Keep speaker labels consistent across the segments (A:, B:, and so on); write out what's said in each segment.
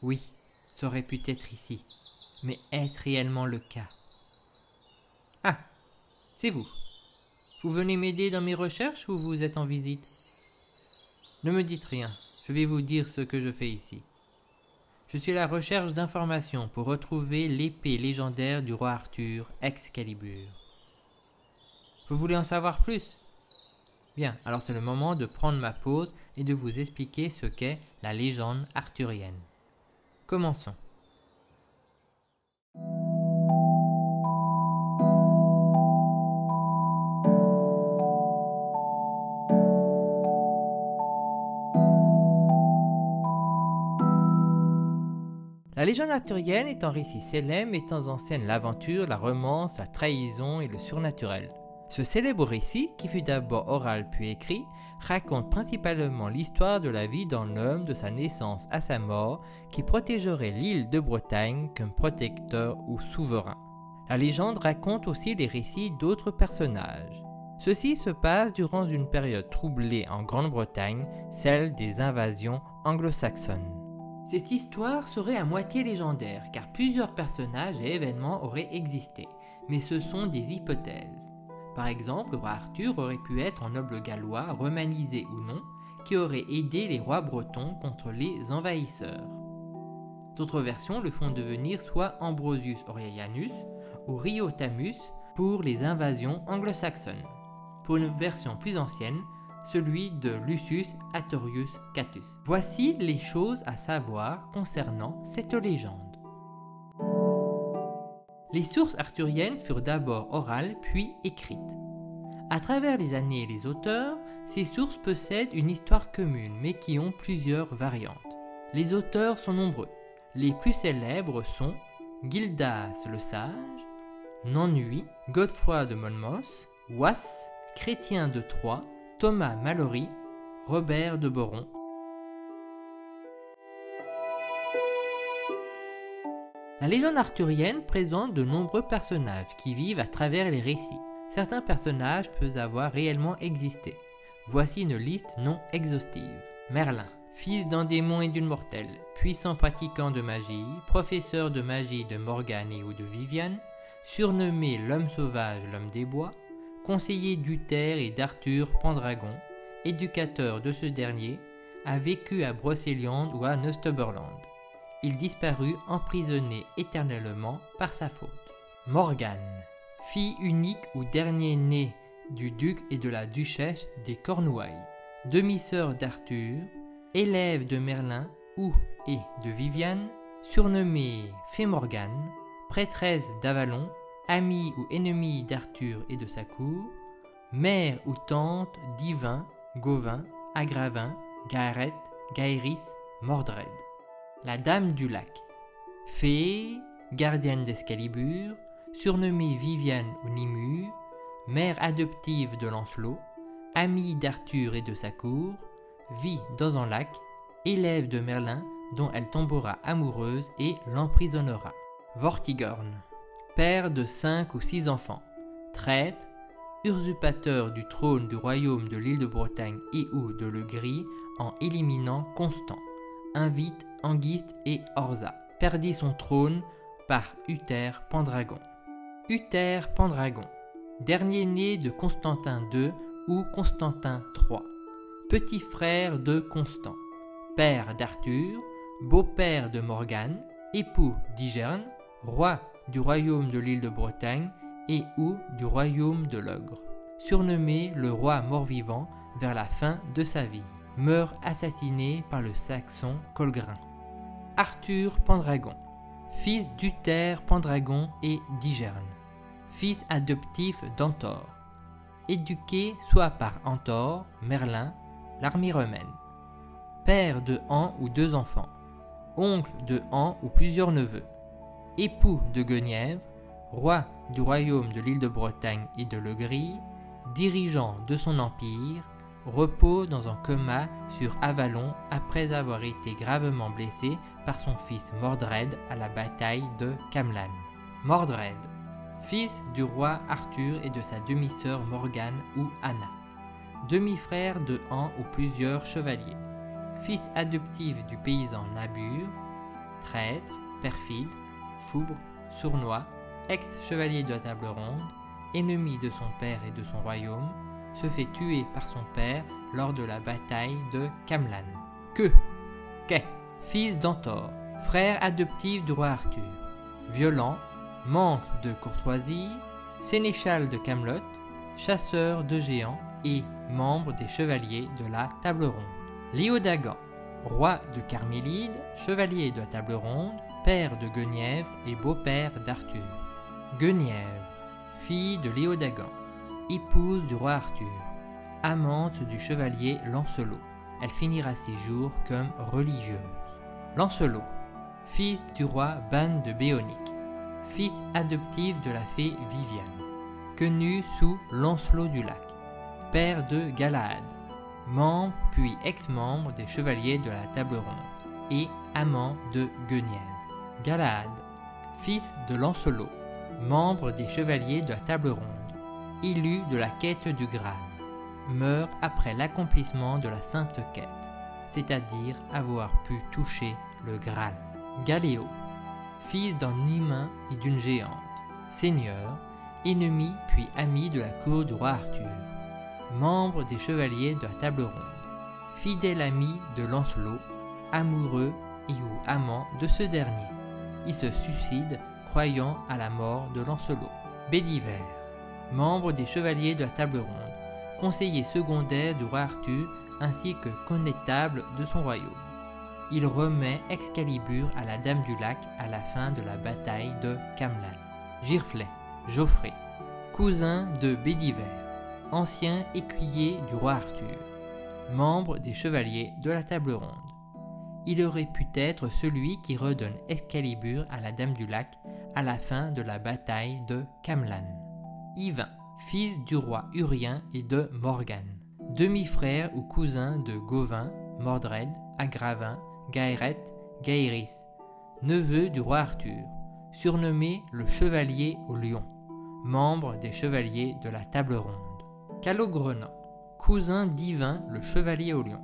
A: Oui, ça aurait pu être ici. Mais est-ce réellement le cas? Ah, c'est vous. Vous venez m'aider dans mes recherches ou vous êtes en visite? Ne me dites rien, je vais vous dire ce que je fais ici. Je suis à la recherche d'informations pour retrouver l'épée légendaire du roi Arthur, Excalibur. Vous voulez en savoir plus? Bien, alors c'est le moment de prendre ma pause et de vous expliquer ce qu'est la légende arthurienne. Commençons. La légende arthurienne est un récit célèbre mettant en scène l'aventure, la romance, la trahison et le surnaturel. Ce célèbre récit, qui fut d'abord oral puis écrit, raconte principalement l'histoire de la vie d'un homme de sa naissance à sa mort qui protégerait l'île de Bretagne comme protecteur ou souverain. La légende raconte aussi les récits d'autres personnages. Ceci se passe durant une période troublée en Grande-Bretagne, celle des invasions anglo-saxonnes. Cette histoire serait à moitié légendaire car plusieurs personnages et événements auraient existé, mais ce sont des hypothèses. Par exemple, le roi Arthur aurait pu être un noble gallois, romanisé ou non, qui aurait aidé les rois bretons contre les envahisseurs. D'autres versions le font devenir soit Ambrosius Aurelianus ou Riotamus pour les invasions anglo-saxonnes. Pour une version plus ancienne, celui de Lucius Attorius Catus. Voici les choses à savoir concernant cette légende. Les sources arthuriennes furent d'abord orales puis écrites. À travers les années et les auteurs, ces sources possèdent une histoire commune mais qui ont plusieurs variantes. Les auteurs sont nombreux. Les plus célèbres sont Gildas le Sage, Nanteuil, Godefroy de Monmouth, Wace, Chrétien de Troyes, Thomas Malory, Robert de Boron. La légende arthurienne présente de nombreux personnages qui vivent à travers les récits. Certains personnages peuvent avoir réellement existé. Voici une liste non exhaustive. Merlin, fils d'un démon et d'une mortelle, puissant pratiquant de magie, professeur de magie de Morgane et ou de Viviane, surnommé l'homme sauvage, l'homme des bois, conseiller d'Uther et d'Arthur Pendragon, éducateur de ce dernier, a vécu à Brocéliande ou à Northumberland. Il disparut emprisonné éternellement par sa faute. Morgane, fille unique ou dernier-né du duc et de la duchesse des Cornouailles, demi-sœur d'Arthur, élève de Merlin ou et de Viviane, surnommée Fée Morgane, prêtresse d'Avalon, amie ou ennemie d'Arthur et de sa cour, mère ou tante d'Yvain, Gauvin, Agravin, Gaëreth, Gaëris, Mordred. La Dame du Lac, fée, gardienne d'Excalibur, surnommée Viviane ou Nimue, mère adoptive de Lancelot, amie d'Arthur et de sa cour, vit dans un lac, élève de Merlin dont elle tombera amoureuse et l'emprisonnera. Vortigern, père de 5 ou 6 enfants, traître, usurpateur du trône du royaume de l'île de Bretagne et ou de Le Gris en éliminant Constant, invite Anguiste et Orza, perdit son trône par Uther Pendragon. Uther Pendragon, dernier-né de Constantin II ou Constantin III, petit frère de Constant, père d'Arthur, beau-père de Morgane, époux d'Igerne, roi du royaume de l'île de Bretagne et ou du royaume de l'Ogre, surnommé le roi mort-vivant vers la fin de sa vie, meurt assassiné par le saxon Colgrin. Arthur Pendragon, fils d'Uther Pendragon et d'Igerne, fils adoptif d'Antor, éduqué soit par Antor, Merlin, l'armée romaine, père de un ou 2 enfants, oncle de un ou plusieurs neveux, époux de Guenièvre, roi du royaume de l'île de Bretagne et de Le Gris, dirigeant de son empire, repose dans un coma sur Avalon après avoir été gravement blessé par son fils Mordred à la bataille de Camlan. Mordred, fils du roi Arthur et de sa demi-sœur Morgane ou Anna, demi-frère de un ou plusieurs chevaliers, fils adoptif du paysan Nabur, traître, perfide, foubre, sournois, ex-chevalier de la table ronde, ennemi de son père et de son royaume, se fait tuer par son père lors de la bataille de Camlan. Quai, fils d'Antor, frère adoptif du roi Arthur, violent, manque de courtoisie, sénéchal de Camelot, chasseur de géants et membre des chevaliers de la table ronde. Léodagan, roi de Carmélide, chevalier de la table ronde, père de Guenièvre et beau-père d'Arthur. Guenièvre, fille de Léodagan, épouse du roi Arthur, amante du chevalier Lancelot. Elle finira ses jours comme religieuse. Lancelot, fils du roi Ban de Béonique, fils adoptif de la fée Viviane, connu sous Lancelot du Lac, père de Galaad, membre puis ex-membre des chevaliers de la table ronde et amant de Guenièvre. Galaad, fils de Lancelot, membre des chevaliers de la table ronde, élu de la quête du Graal, meurt après l'accomplissement de la sainte quête, c'est-à-dire avoir pu toucher le Graal. Galéo, fils d'un humain et d'une géante, seigneur, ennemi puis ami de la cour du roi Arthur, membre des chevaliers de la table ronde, fidèle ami de Lancelot, amoureux et ou amant de ce dernier. Il se suicide croyant à la mort de Lancelot. Bédiver, membre des chevaliers de la table ronde, conseiller secondaire du roi Arthur ainsi que connétable de son royaume. Il remet Excalibur à la Dame du Lac à la fin de la bataille de Camlan. Girflet, Geoffrey, cousin de Bédiver, ancien écuyer du roi Arthur, membre des chevaliers de la table ronde. Il aurait pu être celui qui redonne Excalibur à la Dame du Lac à la fin de la bataille de Camlan. Yvain, fils du roi Urien et de Morgane, demi-frère ou cousin de Gauvin, Mordred, Agravin, Gaëret, Gaëris, neveu du roi Arthur, surnommé le Chevalier au Lion, membre des chevaliers de la table ronde. Calogrenant, cousin d'Yvain le Chevalier au Lion,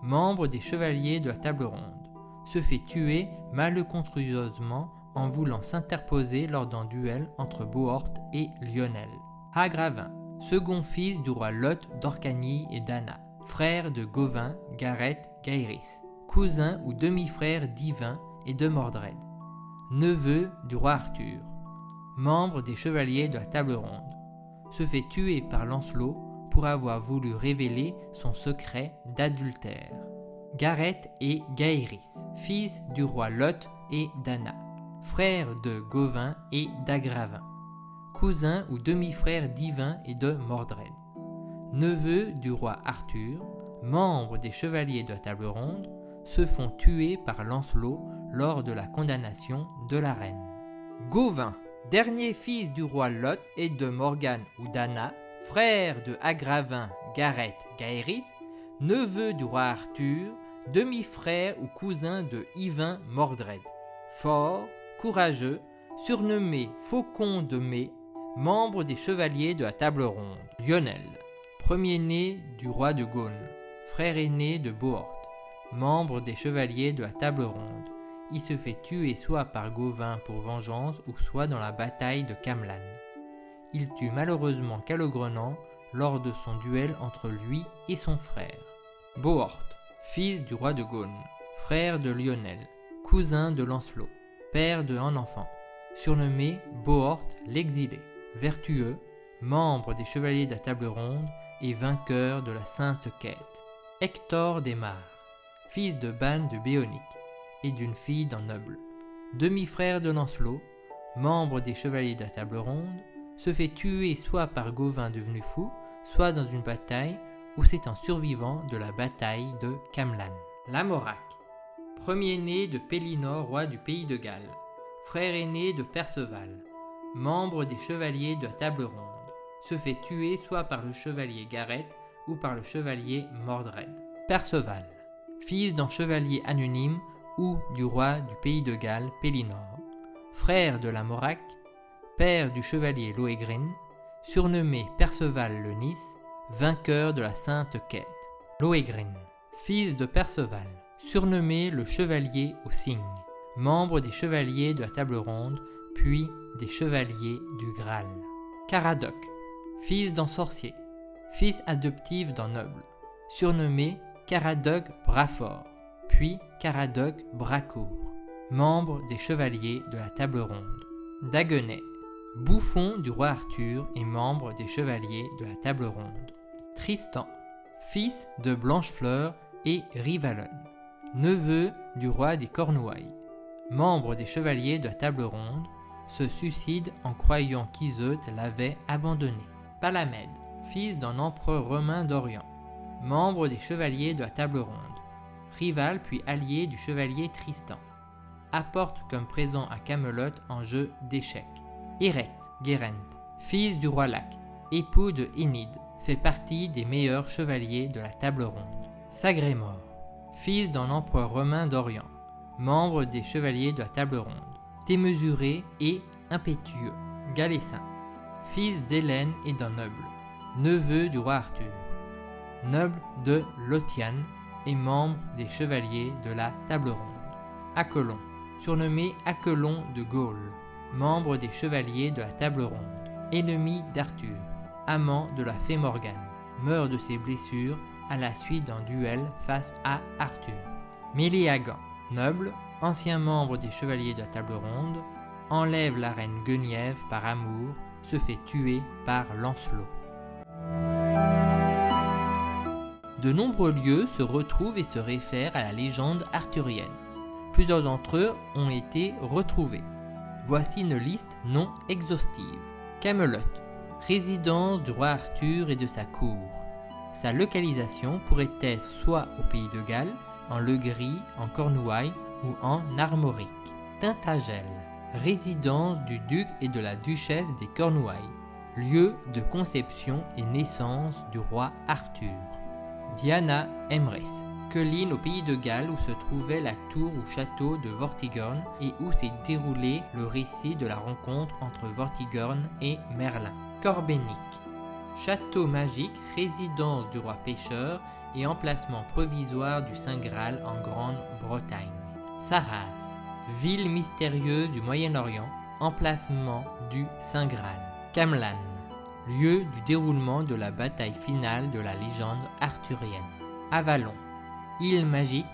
A: membre des chevaliers de la table ronde, se fait tuer malencontreusement en voulant s'interposer lors d'un duel entre Bohort et Lionel. Agravin, second fils du roi Lot d'Orcanie et d'Anna, frère de Gauvin, Garet, Gaëris, cousin ou demi-frère d'Yvain et de Mordred, neveu du roi Arthur, membre des chevaliers de la table ronde, se fait tuer par Lancelot pour avoir voulu révéler son secret d'adultère. Garet et Gaëris, fils du roi Lot et d'Anna, frère de Gauvin et d'Agravin, cousin ou demi-frère d'Yvain et de Mordred, neveu du roi Arthur, membre des chevaliers de la table ronde, se font tuer par Lancelot lors de la condamnation de la reine. Gauvin, dernier fils du roi Lot et de Morgane ou d'Anna, frère de Agravin, Garet, Gaëris, neveu du roi Arthur, demi-frère ou cousin de Yvain, Mordred, fort, courageux, surnommé Faucon de Mai, membre des chevaliers de la table ronde. Lionel, premier-né du roi de Gaune, frère aîné de Bohort, membre des chevaliers de la table ronde. Il se fait tuer soit par Gauvin pour vengeance ou soit dans la bataille de Camlan. Il tue malheureusement Calogrenant lors de son duel entre lui et son frère. Bohort, fils du roi de Gaune, frère de Lionel, cousin de Lancelot, père de un enfant, surnommé Bohort l'exilé, vertueux, membre des chevaliers de la table ronde et vainqueur de la sainte quête. Hector d'Aimar, fils de Ban de Béonique et d'une fille d'un noble, demi-frère de Lancelot, membre des chevaliers de la table ronde, se fait tuer soit par Gauvin devenu fou, soit dans une bataille où c'est un survivant de la bataille de Camlan. Lamorac, premier-né de Pélinor, roi du pays de Galles, frère aîné de Perceval, membre des chevaliers de la table ronde, se fait tuer soit par le chevalier Garet ou par le chevalier Mordred. Perceval, fils d'un chevalier anonyme ou du roi du pays de Galles, Pélinor, frère de Lamorac, père du chevalier Lohengrin, surnommé Perceval le Nice, vainqueur de la sainte quête. Lohengrin, fils de Perceval, surnommé le chevalier au cygne, membre des chevaliers de la Table Ronde, puis des chevaliers du Graal. Caradoc, fils d'un sorcier, fils adoptif d'un noble, surnommé Caradoc Brafort, puis Caradoc Bracourt, membre des chevaliers de la Table Ronde. Daguenet, bouffon du roi Arthur et membre des chevaliers de la Table Ronde. Tristan, fils de Blanchefleur et Rivalone, neveu du roi des Cornouailles, membre des chevaliers de la Table Ronde, se suicide en croyant qu'Iseut l'avait abandonné. Palamède, fils d'un empereur romain d'Orient, membre des chevaliers de la Table Ronde, rival puis allié du chevalier Tristan, apporte comme présent à Camelot un jeu d'échecs. Érect, Guérente, fils du roi Lac, époux de Enide, fait partie des meilleurs chevaliers de la Table Ronde. Sagrémor, fils d'un empereur romain d'Orient, membre des chevaliers de la Table Ronde, démesuré et impétueux. Galécin, fils d'Hélène et d'un noble, neveu du roi Arthur, noble de Lothiane et membre des chevaliers de la Table Ronde. Accolon, surnommé Accolon de Gaulle, membre des chevaliers de la Table Ronde, ennemi d'Arthur, amant de la fée Morgane, meurt de ses blessures à la suite d'un duel face à Arthur. Méléagant, noble, ancien membre des chevaliers de la Table Ronde, enlève la reine Guenièvre par amour, se fait tuer par Lancelot. De nombreux lieux se retrouvent et se réfèrent à la légende arthurienne. Plusieurs d'entre eux ont été retrouvés. Voici une liste non exhaustive. Camelot, résidence du roi Arthur et de sa cour. Sa localisation pourrait être soit au pays de Galles, en Legris, en Cornouailles ou en Armorique. Tintagel, résidence du duc et de la duchesse des Cornouailles, lieu de conception et naissance du roi Arthur. Diana Emrys, colline au pays de Galles où se trouvait la tour ou château de Vortigern et où s'est déroulé le récit de la rencontre entre Vortigern et Merlin. Corbénic, château magique, résidence du roi pêcheur et emplacement provisoire du Saint Graal en Grande-Bretagne. Sarraz, ville mystérieuse du Moyen-Orient, emplacement du Saint Graal. Camlann, lieu du déroulement de la bataille finale de la légende arthurienne. Avalon, île magique,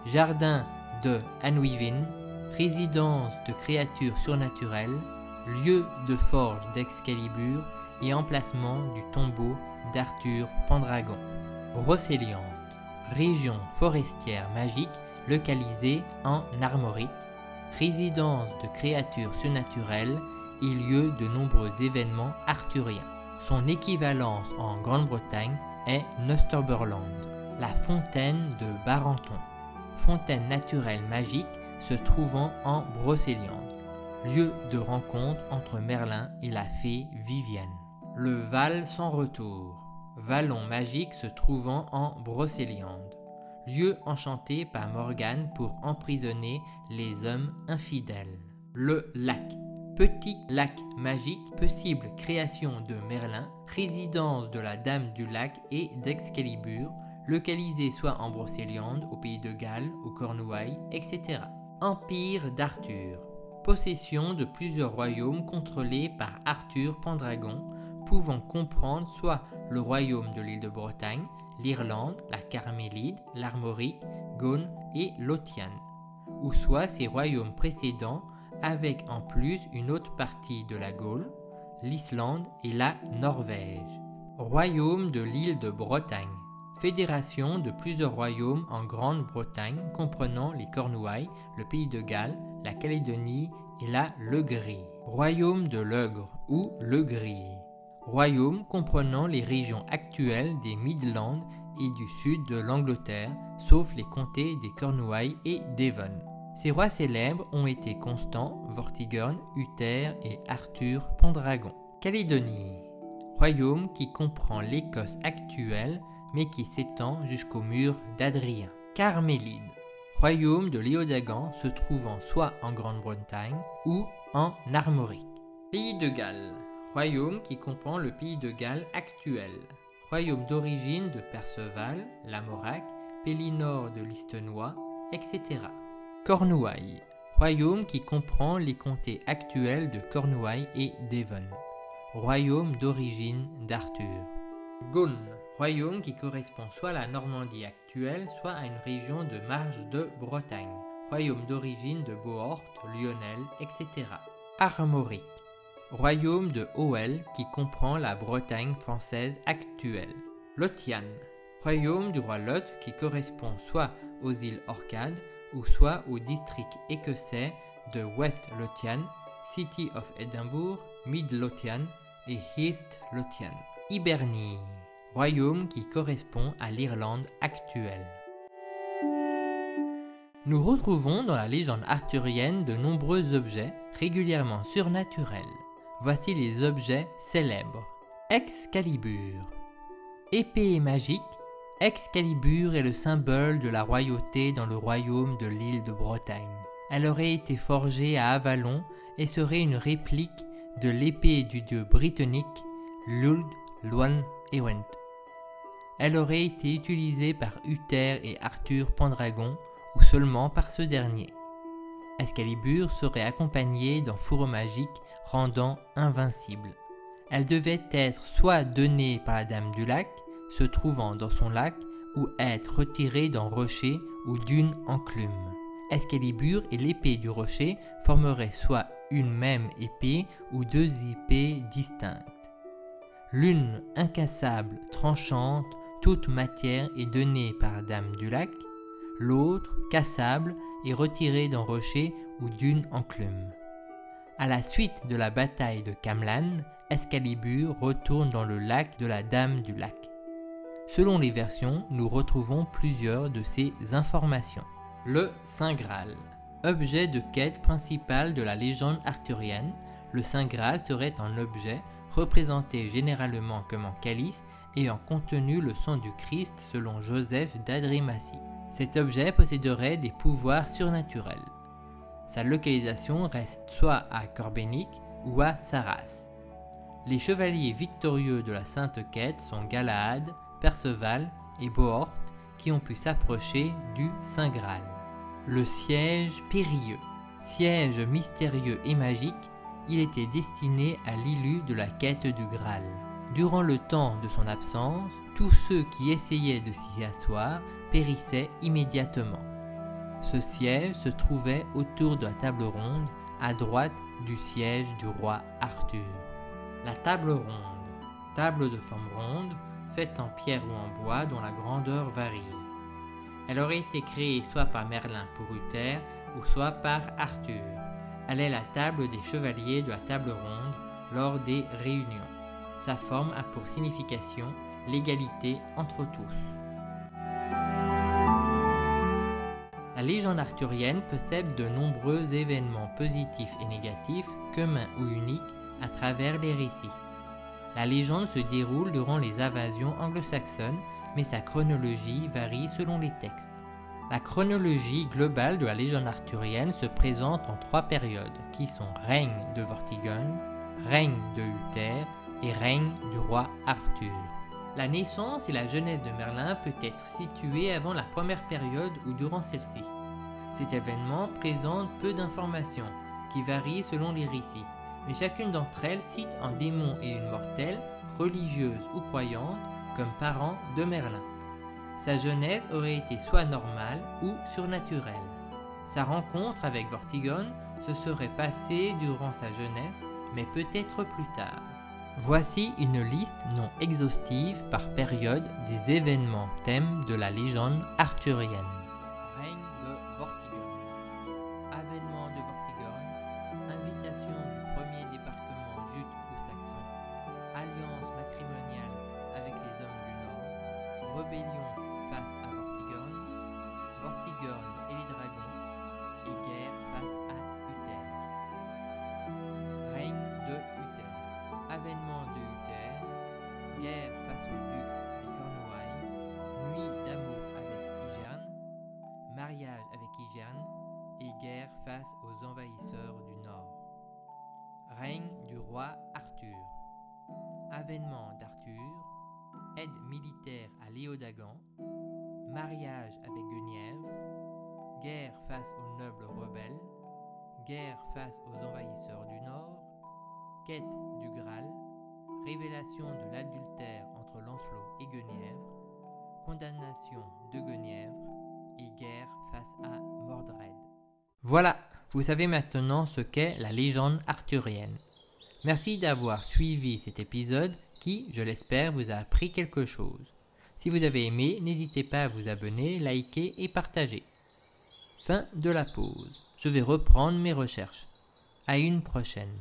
A: jardin de Anouivin, résidence de créatures surnaturelles, lieu de forge d'Excalibur et emplacement du tombeau d'Arthur Pendragon. Brocéliande, région forestière magique localisée en Armorique, résidence de créatures surnaturelles et lieu de nombreux événements arthuriens. Son équivalence en Grande-Bretagne est Northumberland. La fontaine de Barenton, fontaine naturelle magique se trouvant en Brocéliande, lieu de rencontre entre Merlin et la fée Viviane. Le Val sans retour, vallon magique se trouvant en Brocéliande, lieu enchanté par Morgane pour emprisonner les hommes infidèles. Le Lac, petit lac magique, possible création de Merlin, résidence de la Dame du Lac et d'Excalibur, localisé soit en Brocéliande, au pays de Galles, aux Cornouailles, etc. Empire d'Arthur, possession de plusieurs royaumes contrôlés par Arthur Pendragon, pouvant comprendre soit le royaume de l'île de Bretagne, l'Irlande, la Carmélide, l'Armorique, Gaune et Lothiane, ou soit ses royaumes précédents avec en plus une autre partie de la Gaule, l'Islande et la Norvège. Royaume de l'île de Bretagne, fédération de plusieurs royaumes en Grande-Bretagne comprenant les Cornouailles, le pays de Galles, la Calédonie et la Legris. Royaume de l'Eugre ou Legris, royaume comprenant les régions actuelles des Midlands et du sud de l'Angleterre, sauf les comtés des Cornouailles et Devon. Ces rois célèbres ont été Constant, Vortigern, Uther et Arthur Pendragon. Calédonie, royaume qui comprend l'Écosse actuelle mais qui s'étend jusqu'au mur d'Adrien. Carmélide, royaume de Léodagan se trouvant soit en Grande-Bretagne ou en Armorique. Pays de Galles, royaume qui comprend le pays de Galles actuel. Royaume d'origine de Perceval, Lamorac, Pélinore de Listenois, etc. Cornouailles, Royaume qui comprend les comtés actuels de Cornouailles et Devon. Royaume d'origine d'Arthur. Gunn, royaume qui correspond soit à la Normandie actuelle, soit à une région de marge de Bretagne. Royaume d'origine de Bohort, Lionel, etc. Armorique, royaume de Howell qui comprend la Bretagne française actuelle. Lothian, royaume du roi Lot qui correspond soit aux îles Orcades ou soit au district écossais de West Lothian, City of Edinburgh, Mid Lothian et East Lothian. Hibernie, royaume qui correspond à l'Irlande actuelle. Nous retrouvons dans la légende arthurienne de nombreux objets régulièrement surnaturels. Voici les objets célèbres. Excalibur. Épée magique, Excalibur est le symbole de la royauté dans le royaume de l'île de Bretagne. Elle aurait été forgée à Avalon et serait une réplique de l'épée du dieu britannique Lludd Lwan Ewent. Elle aurait été utilisée par Uther et Arthur Pendragon ou seulement par ce dernier. Excalibur serait accompagnée d'un fourreau magique rendant invincible. Elle devait être soit donnée par la Dame du Lac, se trouvant dans son lac, ou être retirée d'un rocher ou d'une enclume. Excalibur et l'épée du rocher formeraient soit une même épée ou deux épées distinctes. L'une incassable, tranchante, toute matière est donnée par la Dame du Lac, l'autre, cassable, est retirée d'un rocher ou d'une enclume. À la suite de la bataille de Camlann, Excalibur retourne dans le lac de la Dame du Lac. Selon les versions, nous retrouvons plusieurs de ces informations. Le Saint Graal. Objet de quête principal de la légende arthurienne, le Saint Graal serait un objet représenté généralement comme un calice ayant contenu le sang du Christ selon Joseph d'Adrématie. Cet objet posséderait des pouvoirs surnaturels. Sa localisation reste soit à Corbenic ou à Sarras. Les chevaliers victorieux de la Sainte Quête sont Galahad, Perceval et Bohort qui ont pu s'approcher du Saint Graal. Le siège périlleux. Siège mystérieux et magique, il était destiné à l'élu de la quête du Graal. Durant le temps de son absence, tous ceux qui essayaient de s'y asseoir périssaient immédiatement. Ce siège se trouvait autour de la table ronde, à droite du siège du roi Arthur. La table ronde, table de forme ronde, faite en pierre ou en bois dont la grandeur varie. Elle aurait été créée soit par Merlin pour Uther ou soit par Arthur. Elle est la table des chevaliers de la table ronde lors des réunions. Sa forme a pour signification l'égalité entre tous. La légende arthurienne possède de nombreux événements positifs et négatifs, communs ou uniques, à travers les récits. La légende se déroule durant les invasions anglo-saxonnes, mais sa chronologie varie selon les textes. La chronologie globale de la légende arthurienne se présente en trois périodes, qui sont règne de Vortigern, règne de Uther et règne du roi Arthur. La naissance et la jeunesse de Merlin peut être située avant la première période ou durant celle-ci. Cet événement présente peu d'informations, qui varient selon les récits, mais chacune d'entre elles cite un démon et une mortelle, religieuse ou croyante, comme parents de Merlin. Sa jeunesse aurait été soit normale ou surnaturelle. Sa rencontre avec Vortigern se serait passée durant sa jeunesse, mais peut-être plus tard. Voici une liste non exhaustive par période des événements thèmes de la légende arthurienne. Règne de Vortigern. Avènement de Vortigern. Invitation du premier débarquement jute ou saxon. Alliance matrimoniale avec les hommes du Nord. Rébellion face à Vortigern. Vortigern et les dragons. Et guerre face à Uther. Règne de Uther. Avènement de Uther, guerre face au duc des Cornouailles, nuit d'amour avec Igerne, mariage avec Igerne et guerre face aux envahisseurs du Nord. Règne du roi Arthur, avènement d'Arthur, aide militaire à Léodagan, mariage avec Guenièvre, guerre face aux nobles rebelles, guerre face aux envahisseurs du Nord, quête du Graal, révélation de l'adultère entre Lancelot et Guenièvre, condamnation de Guenièvre et guerre face à Mordred. Voilà, vous savez maintenant ce qu'est la légende arthurienne. Merci d'avoir suivi cet épisode qui, je l'espère, vous a appris quelque chose. Si vous avez aimé, n'hésitez pas à vous abonner, liker et partager. Fin de la pause. Je vais reprendre mes recherches. À une prochaine.